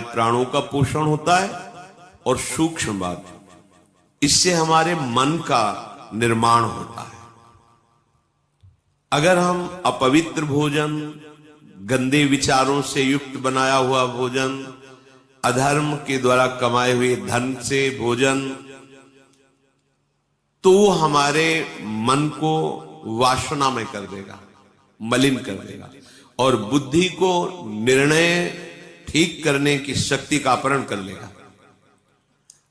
प्राणों का पोषण होता है। और सूक्ष्म बात, इससे हमारे मन का निर्माण होता है। अगर हम अपवित्र भोजन, गंदे विचारों से युक्त बनाया हुआ भोजन, अधर्म के द्वारा कमाए हुए धन से भोजन, तो वो हमारे मन को वासना में कर देगा, मलिन कर देगा, और बुद्धि को निर्णय ठीक करने की शक्ति का अपहरण कर लेगा।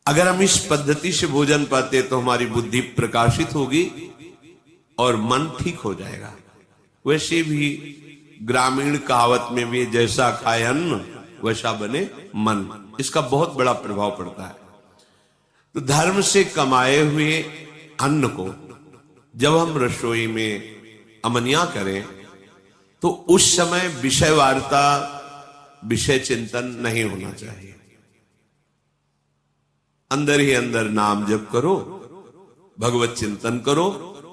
अगर हम इस पद्धति से भोजन पाते तो हमारी बुद्धि प्रकाशित होगी और मन ठीक हो जाएगा। वैसे भी ग्रामीण कहावत में भी जैसा खाए अन्न वैसा बने मन, इसका बहुत बड़ा प्रभाव पड़ता है। तो धर्म से कमाए हुए अन्न को जब हम रसोई में अमनिया करें तो उस समय विषय वार्ता, विषय चिंतन नहीं होना चाहिए। अंदर ही अंदर नाम जप करो, भगवत चिंतन करो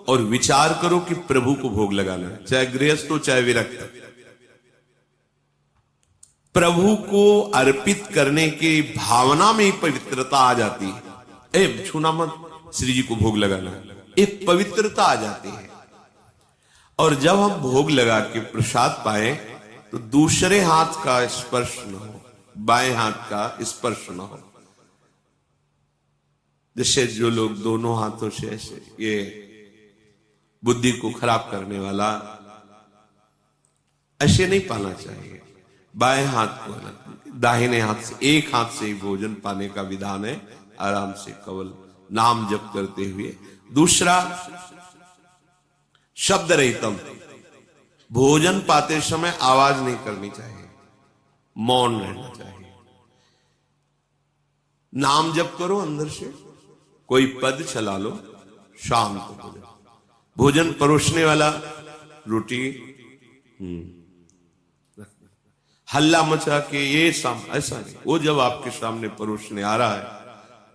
और विचार करो कि प्रभु को भोग लगाना है, चाहे गृहस्थ हो चाहे विरक्त। प्रभु को अर्पित करने की भावना में ही पवित्रता आ जाती है। छूना मत, श्री जी को भोग लगाना है, एक पवित्रता आ जाती है। और जब हम भोग लगा के प्रसाद पाए तो दूसरे हाथ का स्पर्श न हो, बाएं हाथ का स्पर्श न हो। जैसे जो लोग दोनों हाथों से ऐसे, ये बुद्धि को खराब करने वाला, ऐसे नहीं पाना चाहिए। बाएं हाथ को अलग, दाहिने हाथ से, एक हाथ से ही भोजन पाने का विधान है। आराम से केवल नाम जप करते हुए। दूसरा, शब्द रहितम, भोजन पाते समय आवाज नहीं करनी चाहिए, मौन रहना चाहिए। नाम जप करो अंदर से, कोई पद चला लो, शांत हो जाओ। भोजन परोसने वाला रोटी हल्ला मचा के ये ऐसा नहीं। वो जब आपके सामने परोसने आ रहा है,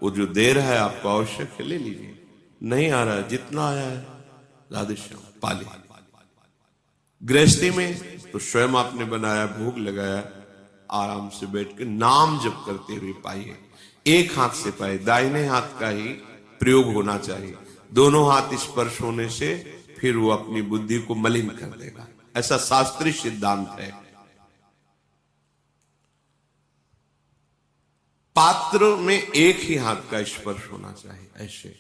वो जो दे रहा है आपको आवश्यक है, ले लीजिए। नहीं आ रहा है, जितना आया है राधेश्याम पाले। गृहस्थी में तो स्वयं आपने बनाया, भोग लगाया, आराम से बैठ के नाम जप करते हुए पाइए। एक हाथ से पाए, दाहिने हाथ का ही प्रयोग होना चाहिए। दोनों हाथ स्पर्श होने से फिर वो अपनी बुद्धि को मलिन कर देगा, ऐसा शास्त्रीय सिद्धांत है। पात्र में एक ही हाथ का स्पर्श होना चाहिए। ऐसे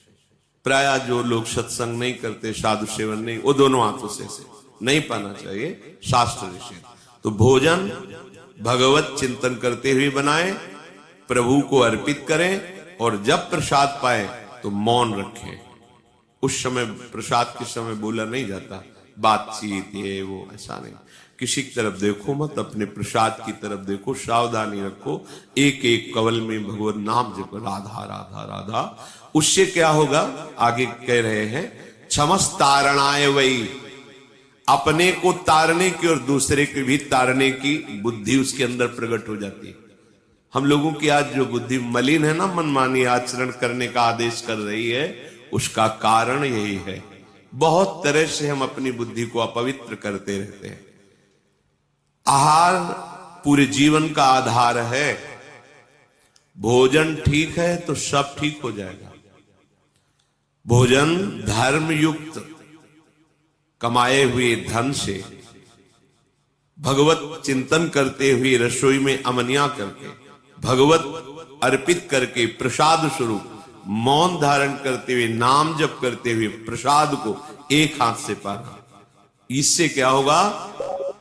प्राय जो लोग सत्संग नहीं करते, साधु सेवन नहीं, वो दोनों हाथों से नहीं पाना चाहिए, शास्त्र निषेध। तो भोजन भगवत चिंतन करते हुए बनाएं, प्रभु को अर्पित करें, और जब प्रसाद पाए तो मौन रखें। उस समय प्रसाद के समय बोला नहीं जाता, बातचीत ये वो, ऐसा नहीं। किसी की तरफ देखो मत, अपने प्रसाद की तरफ देखो, सावधानी रखो। एक एक कवल में भगवान नाम जपो, राधा राधा राधा। उससे क्या होगा, आगे कह रहे हैं, क्षमस तारणाय वही, अपने को तारने की और दूसरे को भी तारने की बुद्धि उसके अंदर प्रकट हो जाती है। हम लोगों की आज जो बुद्धि मलिन है ना, मनमानी आचरण करने का आदेश कर रही है, उसका कारण यही है। बहुत तरह से हम अपनी बुद्धि को अपवित्र करते रहते हैं। आहार पूरे जीवन का आधार है। भोजन ठीक है तो सब ठीक हो जाएगा। भोजन धर्म युक्त कमाए हुए धन से भगवत चिंतन करते हुए, रसोई में अमनिया करके, भगवत अर्पित करके, प्रसाद स्वरूप मौन धारण करते हुए, नाम जप करते हुए प्रसाद को एक हाथ से पाना। इससे क्या होगा,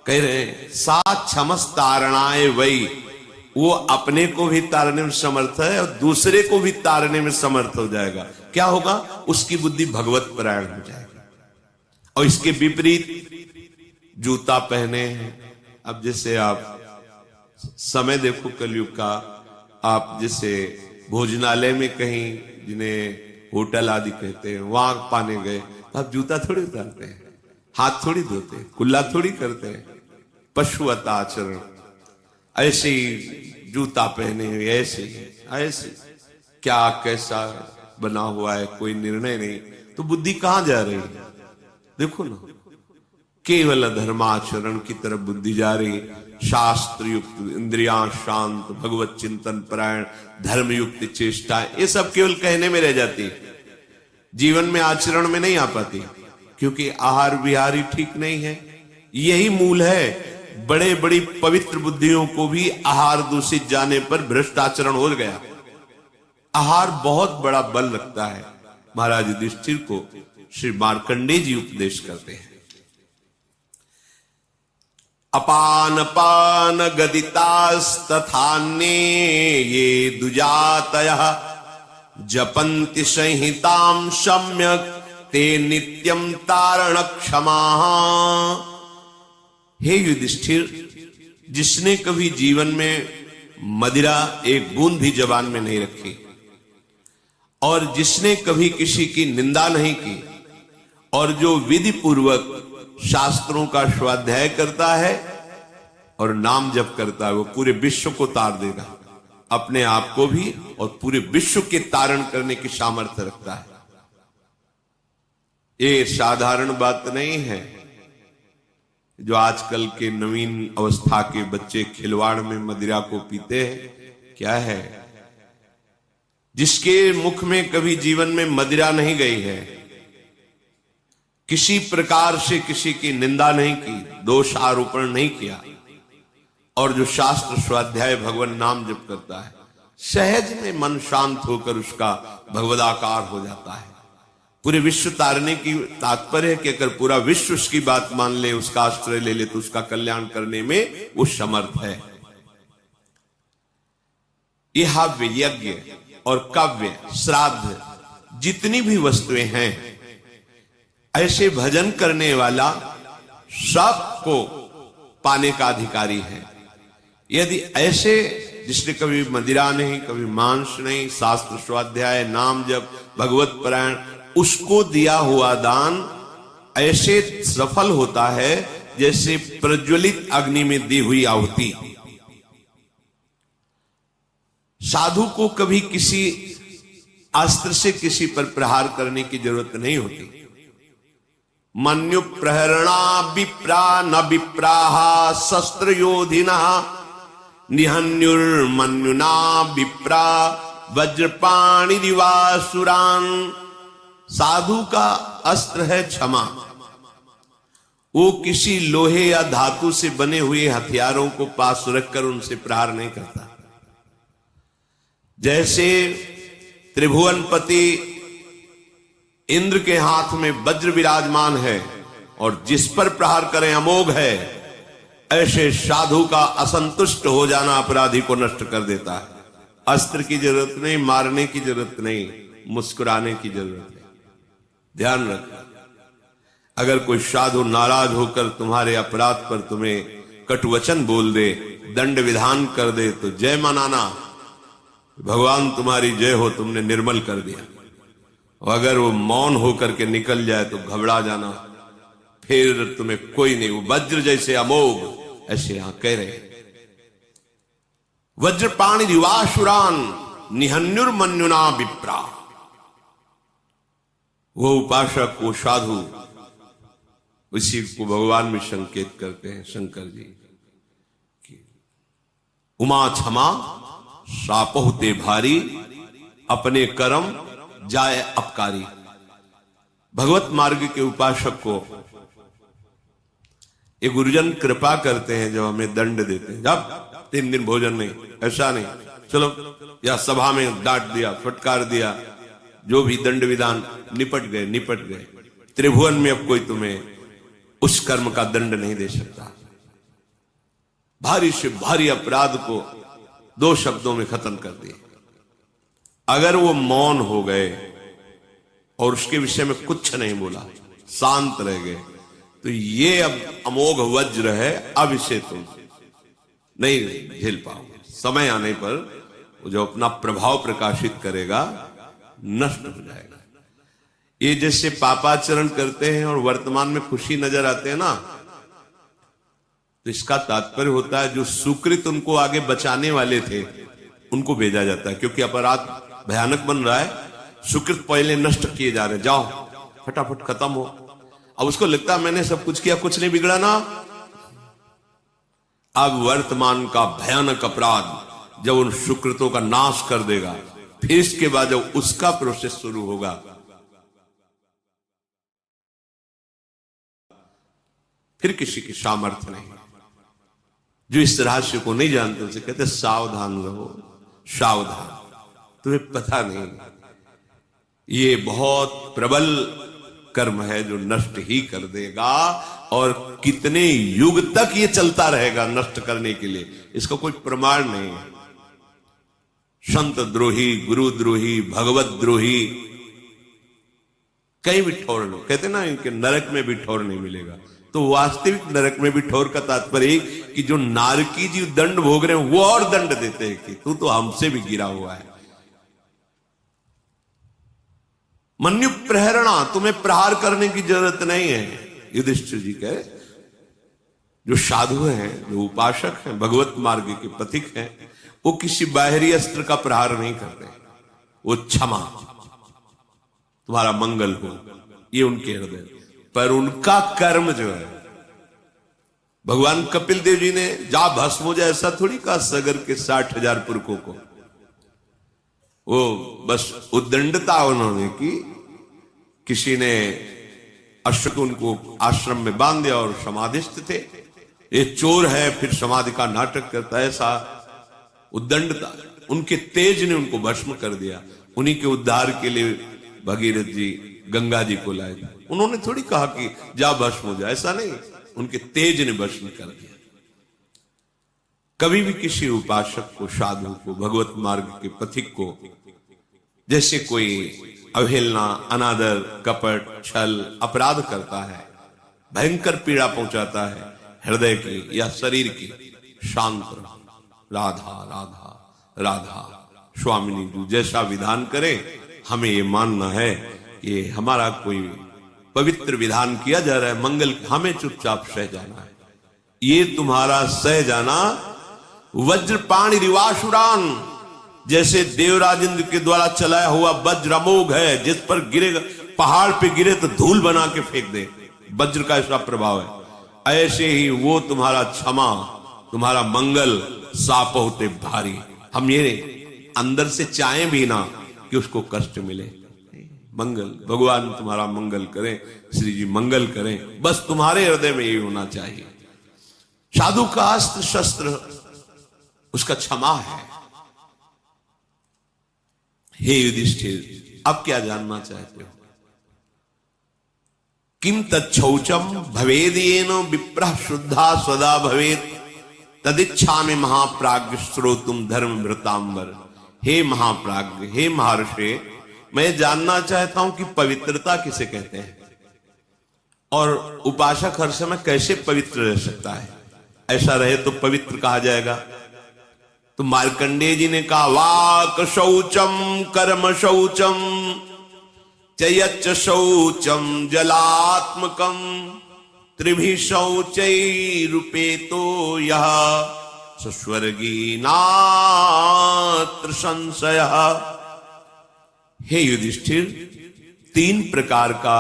कह रहे हैं, सा क्षमस तारणाय वही, वो अपने को भी तारने में समर्थ है और दूसरे को भी तारने में समर्थ हो जाएगा। क्या होगा, उसकी बुद्धि भगवत परायण हो जाएगी। और इसके विपरीत जूता पहने हैं। अब जैसे आप समय देखो कलयुग का, आप जैसे भोजनालय में कहीं, जिन्हें होटल आदि कहते हैं, वहां पाने गए तो आप जूता थोड़ी उतारते हैं, हाथ थोड़ी धोते हैं, कुल्ला थोड़ी करते हैं, पशुवत आचरण। ऐसे ही जूता पहने हुए, ऐसे क्या कैसा बना हुआ है, कोई निर्णय नहीं, तो बुद्धि कहां जा रही है? देखो ना, केवल धर्माचरण की तरफ बुद्धि जा रही है। शास्त्र युक्त, इंद्रियां शांत, भगवत चिंतन परायण, धर्म युक्त चेष्टा, ये सब केवल कहने में रह जाती, जीवन में आचरण में नहीं आ पाती, क्योंकि आहार विहार ही ठीक नहीं है। यही मूल है। बड़े बड़ी पवित्र बुद्धियों को भी आहार दूषित जाने पर भ्रष्ट आचरण हो गया। आहार बहुत बड़ा बल रखता है। महाराज युधिष्ठिर को श्री मार्कंडेय जी उपदेश करते हैं। अपान पान गदितास्तथान्ये ये दुजातयः जपन्ति संहितां सम्यक् ते नित्यं तारण क्षमाः। हे युधिष्ठिर, जिसने कभी जीवन में मदिरा एक बूंद भी जबान में नहीं रखी और जिसने कभी किसी की निंदा नहीं की और जो विधि पूर्वक शास्त्रों का स्वाध्याय करता है और नाम जप करता है, वो पूरे विश्व को तार देगा। अपने आप को भी और पूरे विश्व के तारण करने की सामर्थ्य रखता है। ये साधारण बात नहीं है। जो आजकल के नवीन अवस्था के बच्चे खिलवाड़ में मदिरा को पीते हैं, क्या है? जिसके मुख में कभी जीवन में मदिरा नहीं गई है, किसी प्रकार से किसी की निंदा नहीं की, दोष आरोपण नहीं किया, और जो शास्त्र स्वाध्याय भगवान नाम जप करता है, सहज में मन शांत होकर उसका भगवदाकार हो जाता है। पूरे विश्व तारने की तात्पर्य है कि अगर पूरा विश्व उसकी बात मान ले, उसका आश्रय ले ले, तो उसका कल्याण करने में वो समर्थ है। ये हव्य, यज्ञ और काव्य, श्राद्ध, जितनी भी वस्तुएं हैं, ऐसे भजन करने वाला सबको पाने का अधिकारी है। यदि ऐसे जिसने कभी मदिरा नहीं, कभी मांस नहीं, शास्त्र स्वाध्याय, नाम जप, भगवत परायण, उसको दिया हुआ दान ऐसे सफल होता है जैसे प्रज्वलित अग्नि में दी हुई आहुति। साधु को कभी किसी अस्त्र से किसी पर प्रहार करने की जरूरत नहीं होती। मन्यु प्रहरणा विप्रा न विप्राहा शस्त्र योधिना निहन्युर्मन्युना विप्रा वज्रपाणि दिवासुरान। साधु का अस्त्र है क्षमा। वो किसी लोहे या धातु से बने हुए हथियारों को पास रखकर उनसे प्रहार नहीं करता। जैसे त्रिभुवनपति इंद्र के हाथ में वज्र विराजमान है और जिस पर प्रहार करें अमोघ है, ऐसे साधु का असंतुष्ट हो जाना अपराधी को नष्ट कर देता है। अस्त्र की जरूरत नहीं, मारने की जरूरत नहीं, मुस्कुराने की जरूरत है। ध्यान रखना, अगर कोई साधु नाराज होकर तुम्हारे अपराध पर तुम्हें कटुवचन बोल दे, दंड विधान कर दे, तो जय मनाना, भगवान तुम्हारी जय हो, तुमने निर्मल कर दिया। और अगर वो मौन होकर के निकल जाए तो घबरा जाना, फिर तुम्हें कोई नहीं, वो वज्र जैसे अमोघ, ऐसे यहां कह रहे। वज्रपाणि दिवासुरान निहन्युर्मन्युना विप्रा। वो उपासक, वो साधु, उसी को भगवान में संकेत करते हैं शंकर जी कि उमा क्षमा सापहुते भारी, अपने कर्म जाए अपकारी। भगवत मार्ग के उपासक को ये गुरुजन कृपा करते हैं, जब हमें दंड देते हैं, जब 3 दिन भोजन नहीं, ऐसा नहीं, चलो या सभा में डांट दिया, फटकार दिया, जो भी दंड विधान, निपट गए। त्रिभुवन में अब कोई तुम्हें उस कर्म का दंड नहीं दे सकता। भारी से भारी अपराध को 2 शब्दों में खत्म कर दिए। अगर वो मौन हो गए और उसके विषय में कुछ नहीं बोला, शांत रह गए, तो ये अब अमोघ वज्र है, अब इसे तुम नहीं झेल पाओगे। समय आने पर वो जो अपना प्रभाव प्रकाशित करेगा, नष्ट हो जाएगा। ये जैसे पापाचरण करते हैं और वर्तमान में खुशी नजर आते हैं ना, तो इसका तात्पर्य होता है जो सुकृत उनको आगे बचाने वाले थे उनको भेजा जाता है, क्योंकि अपराध भयानक बन रहा है, सुकृत पहले नष्ट किए जा रहे, जाओ फटाफट खत्म हो। अब उसको लगता है मैंने सब कुछ किया, कुछ नहीं बिगड़ा ना, अब वर्तमान का भयानक अपराध जब उन सुकृतों का नाश कर देगा, फिर इसके बाद जब उसका प्रोसेस शुरू होगा, फिर किसी की सामर्थ्य नहीं। जो इस रहस्य को नहीं जानते उसे कहते सावधान रहो, सावधान, तुम्हें पता नहीं ये बहुत प्रबल कर्म है जो नष्ट ही कर देगा, और कितने युग तक ये चलता रहेगा नष्ट करने के लिए, इसका कोई प्रमाण नहीं है। संत द्रोही, गुरु द्रोही, भगवत द्रोही कहीं भी ठौर नहीं, कहते ना इनके नरक में भी ठौर नहीं मिलेगा। तो वास्तविक नरक में भी ठौर का तात्पर्य कि जो नारकी जी दंड भोग रहे हैं वो और दंड देते हैं कि तू तो हमसे भी गिरा हुआ है। मन्यु प्रहरणा, तुम्हें प्रहार करने की जरूरत नहीं है। युधिष्ठिर जी कहे जो साधु हैं, जो उपासक हैं, भगवत मार्ग के पथिक हैं, वो किसी बाहरी अस्त्र का प्रहार नहीं करते, वो क्षमा, तुम्हारा मंगल हो, ये उनके हृदय। पर उनका कर्म जो है, भगवान कपिल देव जी ने जा भस्म हो जाए ऐसा थोड़ी कहा सगर के 60,000 पुरखों को। वो बस उद्दंडता उन्होंने की, किसी ने अश्व को उनको आश्रम में बांध दिया और समाधिस्थ थे, ये चोर है फिर समाधि का नाटक करता है, ऐसा उद्दंडता, उनके तेज ने उनको भस्म कर दिया। उन्हीं के उद्धार के लिए भगीरथ जी गंगा जी को लाए थे। उन्होंने थोड़ी कहा कि जा भस्म हो जाए, ऐसा नहीं, उनके तेज ने भस्म कर दिया। कभी भी किसी उपासक को, साधु को, भगवत मार्ग के पथिक को जैसे कोई अवहेलना, अनादर, कपट, छल, अपराध करता है, भयंकर पीड़ा पहुंचाता है हृदय की या शरीर की, शांत रहो, राधा राधा राधा, स्वामिनी जी जैसा विधान करे हमें ये मानना है कि हमारा कोई पवित्र विधान किया जा रहा है, मंगल, हमें चुपचाप सह जाना है। ये तुम्हारा सह जाना वज्रपाणि रिवासुरान, जैसे देवराज इंद्र के द्वारा चलाया हुआ वज्र अमोघ है, जिस पर गिरेगा, पहाड़ पे गिरे तो धूल बना के फेंक दे, वज्र का ऐसा प्रभाव है। ऐसे ही वो तुम्हारा क्षमा, तुम्हारा मंगल साप होते भारी। हम ये अंदर से चाहें भी ना कि उसको कष्ट मिले। मंगल, भगवान तुम्हारा मंगल करें, श्री जी मंगल करें, बस तुम्हारे हृदय में यही होना चाहिए। साधु का अस्त्र शस्त्र उसका क्षमा है। हे युधिष्ठिर, अब क्या जानना चाहते हो? किम तच्छौचम भवेदेन विप्रः शुद्धा सदा भवेत् तदिच्छामि महाप्राज्ञ श्रोतुम धर्म भृतांबर। हे महाप्राज्ञ, हे महर्षि, मैं जानना चाहता हूं कि पवित्रता किसे कहते हैं और उपासक हर समय कैसे पवित्र रह सकता है। ऐसा रहे तो पवित्र कहा जाएगा। तो मार्कंडेय जी ने कहा वाक शौचम कर्म शौचम चयच्च शौचम जलात्मकम त्रिभि शौचैरुपेतो यः स्वर्गी नात्र संशयः। हे युधिष्ठिर, 3 प्रकार का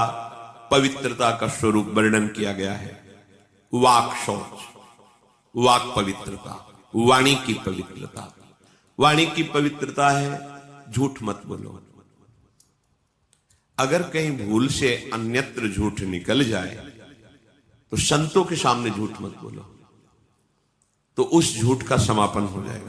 पवित्रता का स्वरूप वर्णन किया गया है। वाक शौच, वाक पवित्रता, वाणी की पवित्रता। वाणी की पवित्रता है झूठ मत बोलो। अगर कहीं भूल से अन्यत्र झूठ निकल जाए तो संतों के सामने झूठ मत बोलो, तो उस झूठ का समापन हो जाएगा।